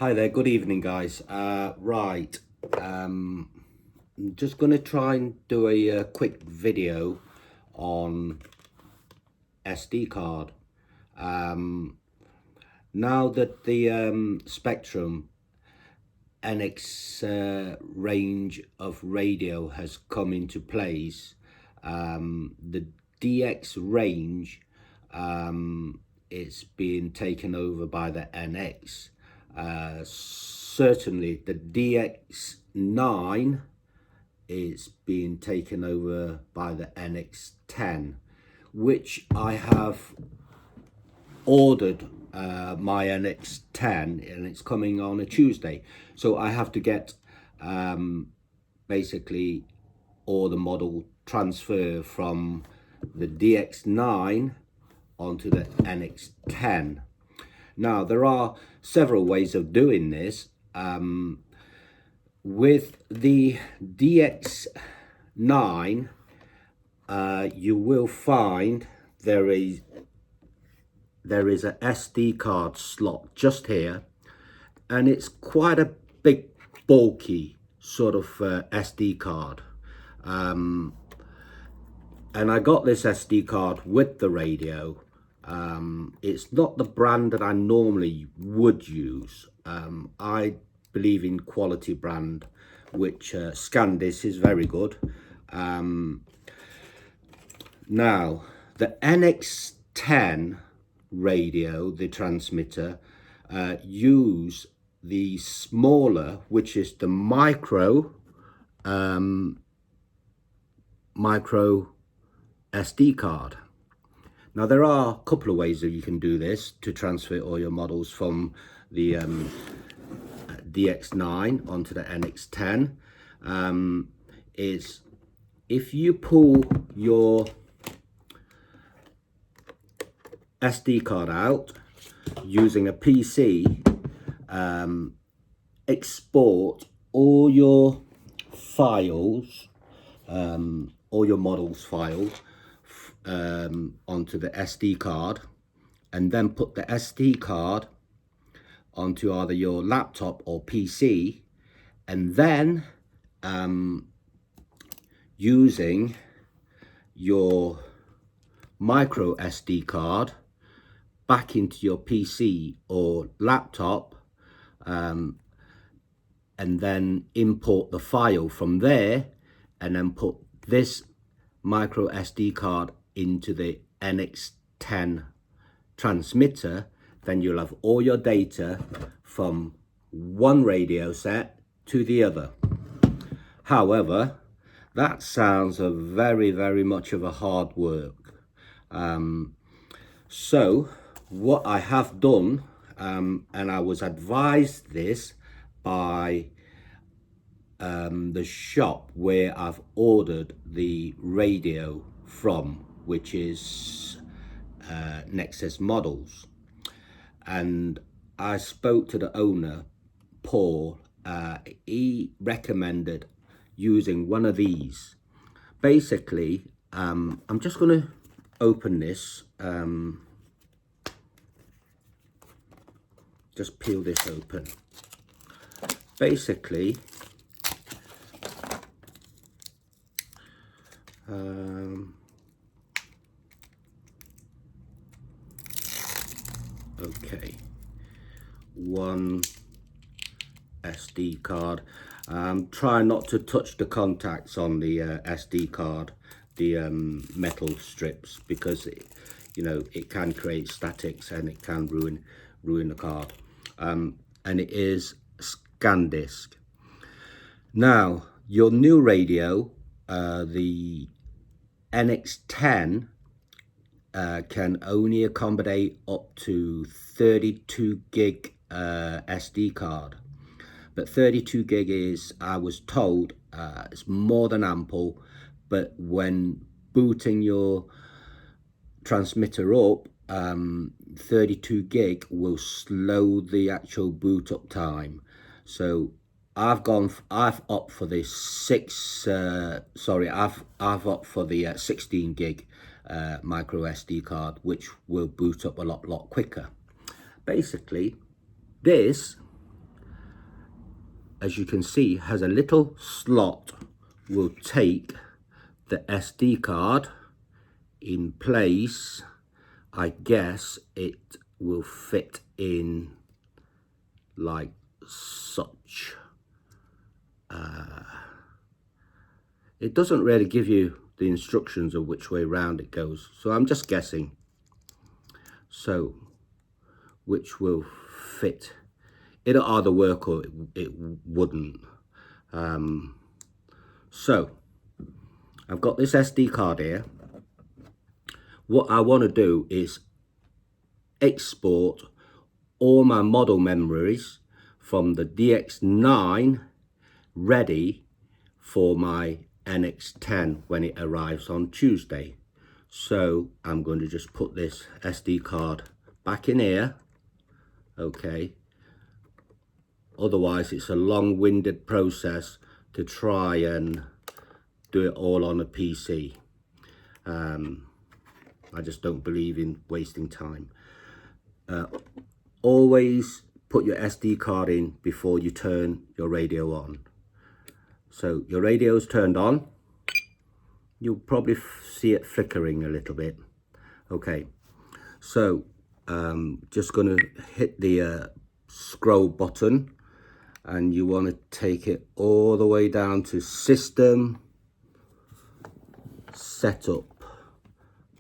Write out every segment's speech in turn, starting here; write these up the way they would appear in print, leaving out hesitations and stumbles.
Hi there, good evening guys. I'm just going to try and do a quick video on SD card. Now that the Spectrum NX range of radio has come into place, the DX range is being taken over by the NX. Certainly the DX9 is being taken over by the NX10, which I have ordered my NX10 and it's coming on a Tuesday, so I have to get basically all the model transfer from the DX9 onto the NX10. Now there are several ways of doing this. With the DX9 you will find there is a SD card slot just here, and it's quite a big bulky sort of SD card, and I got this SD card with the radio. It's not the brand that I normally would use. I believe in quality brand, which Scandis is very good. Now the NX10 radio, the transmitter, use the smaller, which is the micro SD card. Now there are a couple of ways that you can do this to transfer all your models from the DX9 onto the NX10. Is if you pull your SD card out using a PC, export all your files, all your models files onto the SD card, and then put the SD card onto either your laptop or PC, and then using your micro SD card back into your PC or laptop, and then import the file from there, and then put this micro SD card into the NX10 transmitter. Then you'll have all your data from one radio set to the other. However, that sounds a very much of a hard work. So what I have done, and I was advised this by the shop where I've ordered the radio from, which is Nexus Models, and I spoke to the owner, Paul. He recommended using one of these. Basically, I'm just going to open this, just peel this open. Basically, okay, one SD card. Try not to touch the contacts on the SD card, the metal strips, because it can create statics and it can ruin the card. And it is ScanDisk. Now your new radio, the NX10, can only accommodate up to 32 gig SD card, but 32 gig is, I was told, it's more than ample. But when booting your transmitter up, 32 gig will slow the actual boot up time. So I've opted for the 16 gig micro SD card, which will boot up a lot quicker. Basically, this as you can see, has a little slot. Will take the SD card in place. I guess it will fit in like such. It doesn't really give you the instructions of which way round it goes, so I'm just guessing. So which will fit, it'll either work or it wouldn't. So I've got this SD card here. What I want to do is export all my model memories from the DX9 ready for my NX10 when it arrives on Tuesday. So I'm going to just put this SD card back in here. Okay, otherwise it's a long-winded process to try and do it all on a PC. I just don't believe in wasting time. Always put your SD card in before you turn your radio on. So your radio's turned on. You'll probably see it flickering a little bit. Okay, so just going to hit the scroll button, and you want to take it all the way down to System Setup.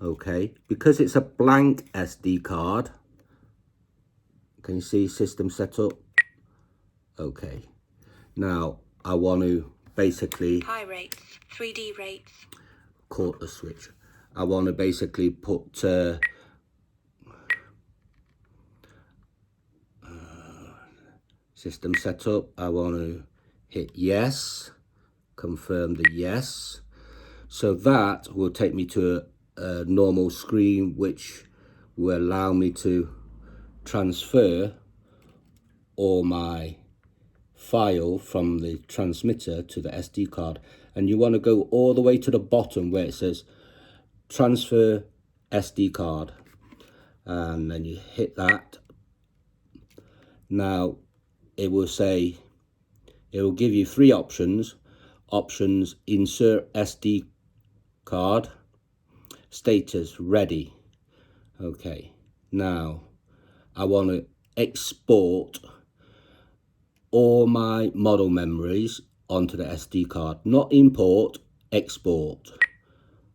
Okay, because it's a blank SD card. Can you see System Setup? Okay, now I want to basically high rates, 3D rates, quarter switch. I want to basically put System Setup. I want to hit yes, confirm the yes. So that will take me to a normal screen, which will allow me to transfer all my file from the transmitter to the SD card. And you want to go all the way to the bottom where it says transfer SD card, and then you hit that. Now it will say, it will give you three options. Insert SD card, status ready. Okay, now I want to export all my model memories onto the SD card, not import, export.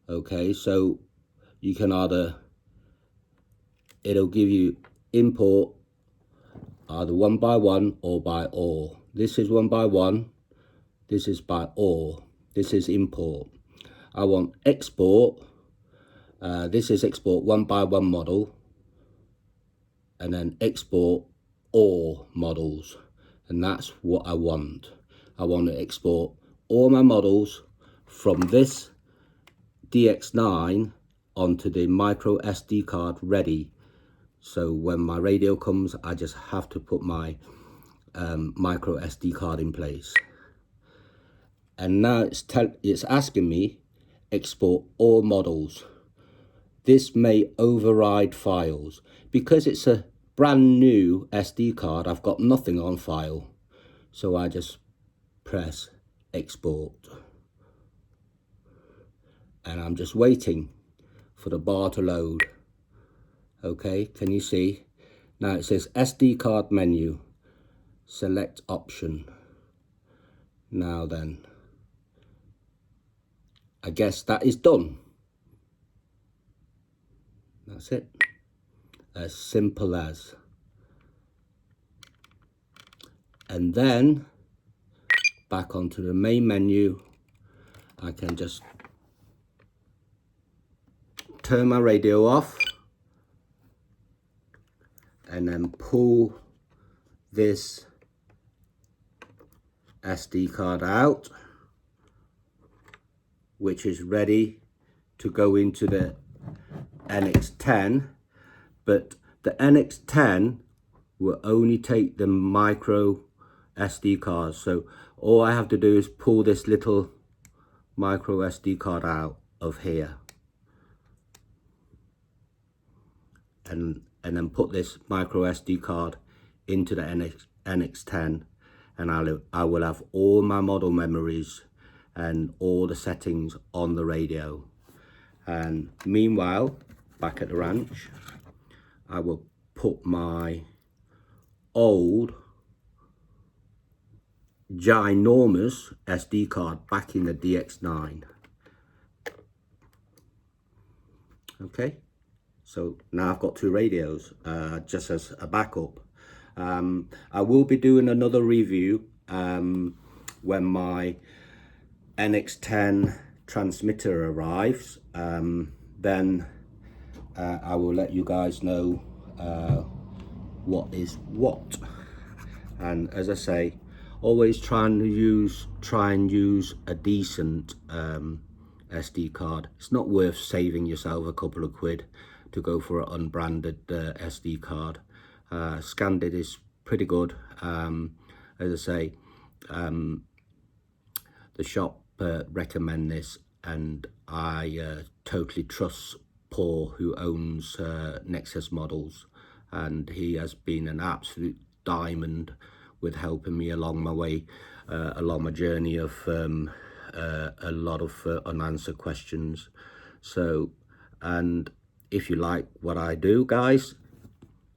Okay, so you can either, it'll give you import either one by one or by all. This is one by one, this is by all, this is import. I want export, this is export one by one model, and then export all models, and that's what I want. I want to export all my models from this DX9 onto the micro SD card ready. So when my radio comes, I just have to put my micro SD card in place. And now it's asking me export all models. This may override files. Because it's a brand new SD card, I've got nothing on file. So I just press export. And I'm just waiting for the bar to load. Okay, can you see? Now it says SD card menu, select option. Now then, I guess that is done. That's it. As simple as. And then back onto the main menu, I can just turn my radio off and then pull this SD card out, which is ready to go into the NX10. But the NX10 will only take the micro SD card, so all I have to do is pull this little micro SD card out of here and then put this micro SD card into the NX10, and I will have all my model memories and all the settings on the radio. And meanwhile, back at the ranch, I will put my old ginormous SD card back in the DX9. Okay, so now I've got two radios just as a backup. I will be doing another review when my NX10 transmitter arrives. Then I will let you guys know what is what. And as I say, always try and use a decent SD card. It's not worth saving yourself a couple of quid to go for an unbranded SD card. Scanded is pretty good. As I say, the shop recommend this, and I totally trust Paul, who owns Nexus Models, and he has been an absolute diamond with helping me along my way, along my journey of a lot of unanswered questions. So, and if you like what I do, guys,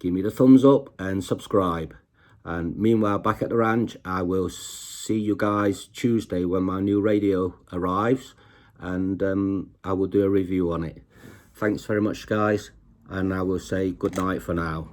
give me the thumbs up and subscribe. And meanwhile, back at the ranch, I will see you guys Tuesday when my new radio arrives, and I will do a review on it. Thanks very much, guys, and I will say good night for now.